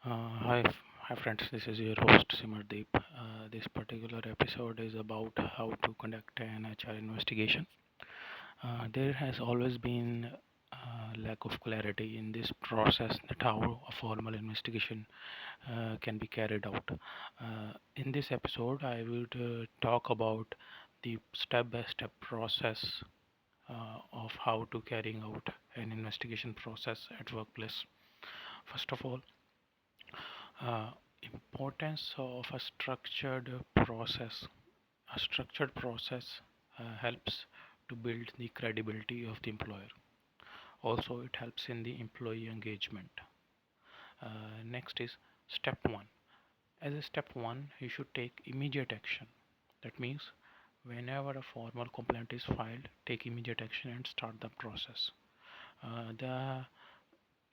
Hi friends, this is your host Simardeep. This particular episode is about how to conduct an HR investigation. There has always been lack of clarity in this process that how a formal investigation can be carried out. In this episode, I would talk about the step-by-step process of how to carrying out an investigation process at workplace. First of all, uh, importance of a structured process. A structured process helps to build the credibility of the employer. Also, it helps in the employee engagement. Next is step one. As a step one, you should take immediate action. That means whenever a formal complaint is filed, take immediate action and start the process. The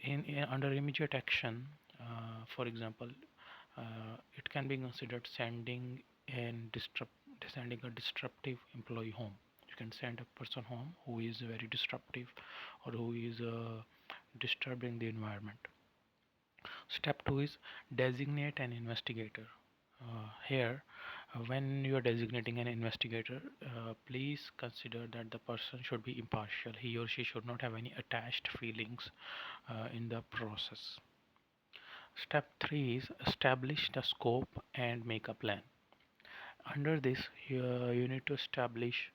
in under immediate action, for example, it can be considered sending a disruptive employee home. You can send a person home who is very disruptive or who is disturbing the environment. Step 2 is designate an investigator. Here, when you are designating an investigator, please consider that the person should be impartial. He or she should not have any attached feelings in the process. Step 3 is establish the scope and make a plan. Under this, you need to establish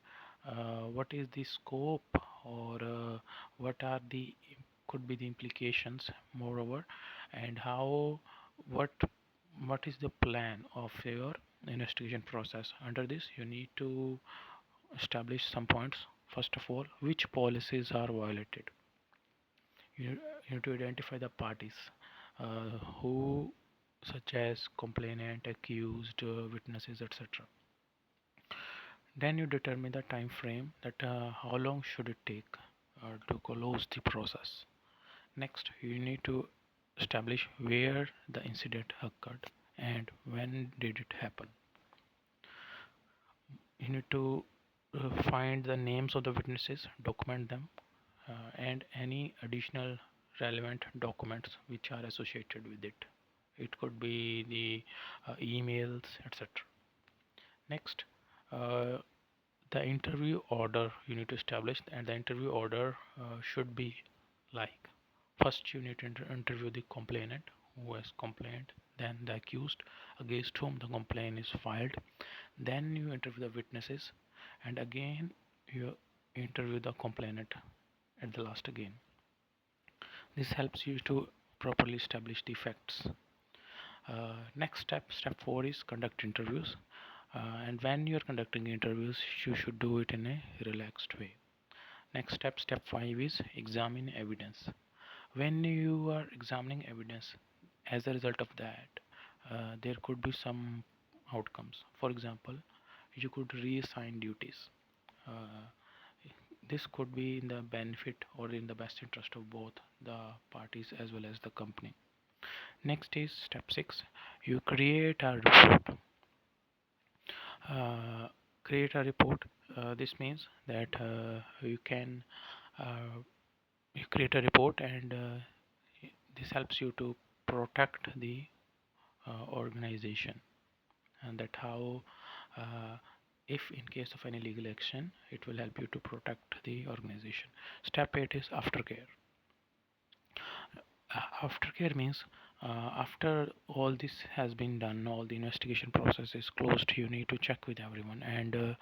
what is the scope or what are the could be the implications moreover, and how what what is the plan of your investigation process. Under this, you need to establish some points. First of all, which policies are violated. You, you need to identify the parties who such as complainant, accused, witnesses, etc. Then you determine the time frame that how long should it take to close the process. Next, you need to establish where the incident occurred and when did it happen. You need to find the names of the witnesses, document them, and any additional relevant documents which are associated with it. It could be the emails, etc. Next, uh, the interview order you need to establish, and the interview order should be like, first you need to interview the complainant who has complained, then the accused against whom the complaint is filed, then you interview the witnesses, and again you interview the complainant at the last again. This helps you to properly establish the facts. Next step 4 is conduct interviews. And when you're conducting interviews, you should do it in a relaxed way. Next step 5 is examine evidence. When you are examining evidence, as a result of that, there could be some outcomes. For example, you could reassign duties. Uh, this could be in the benefit or in the best interest of both the parties as well as the company. Next is step 6. You create a report. uh, Create a report. This means that you can uh, you create a report, and this helps you to protect the organization, and that how if in case of any legal action, it will help you to protect the organization. Step 8 is aftercare. Aftercare means after all this has been done, all the investigation process is closed, you need to check with everyone, and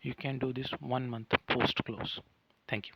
you can do this 1 month post close. Thank you.